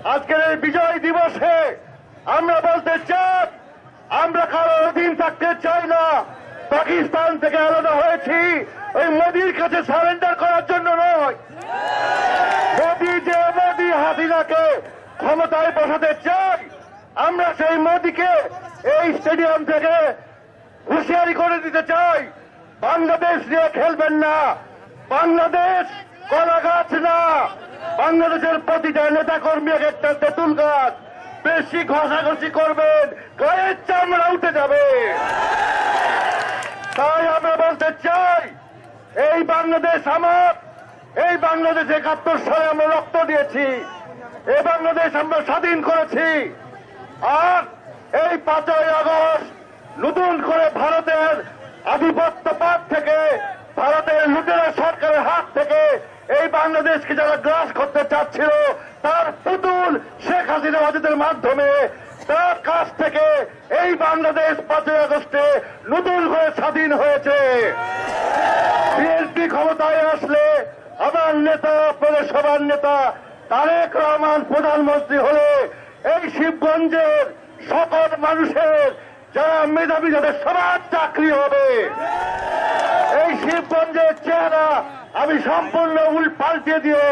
আজকের এই বিজয় দিবসে আমরা বলতে চাই, আমরা কারো অধীন থাকতে চাই না। পাকিস্তান থেকে আলাদা হয়েছি ওই মোদির কাছে সারেন্ডার করার জন্য নয়। মোদি হাসিনাকে ক্ষমতায় বসাতে চাই, আমরা সেই মোদিকে এই স্টেডিয়াম থেকে হুঁশিয়ারি করে দিতে চাই, বাংলাদেশ নিয়ে খেলবেন না। বাংলাদেশ কলা গাছ না, বাংলাদেশের প্রতিটা নেতা কর্মী একটা তেঁতুল গাছ। বেশি ঘষাঘষি করবেন, গায়ের চামড়া উঠে যাবে। তাই আমরা বলতে চাই, এই বাংলাদেশ আমার, এই বাংলাদেশ ৭১ সালে আমরা রক্ত দিয়েছি, এই বাংলাদেশ আমরা স্বাধীন করেছি। আর এই ৫ই আগস্ট নতুন করে ভারতের আধিপত্যবাদ থেকে, ভারতের লুটেরা সরকারের হাত থেকে এই বাংলাদেশকে যারা গ্রাস করতে চাচ্ছিল, তার পুতুল শেখ হাসিনা বাজিদের মাধ্যমে তার কাছ থেকে এই বাংলাদেশ ৫ই আগস্টে নতুন করে স্বাধীন হয়েছে। বিএনপি ক্ষমতায় আসলে আমার নেতা, আপনাদের সবার নেতা তারেক রহমান প্রধানমন্ত্রী হলে এই শিবগঞ্জের সকল মানুষের যারা মেধাবী, যাদের সবার চাকরি হবে। এই শিবগঞ্জের চেহারা আমি সম্পূর্ণ পাল্টে দিয়ে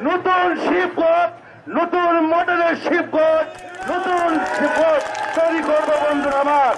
নতুন শিবগঞ্জ, নতুন মডেলের শিবগঞ্জ, নতুন শিবগঞ্জ তৈরি করবো বন্ধুরা আমার।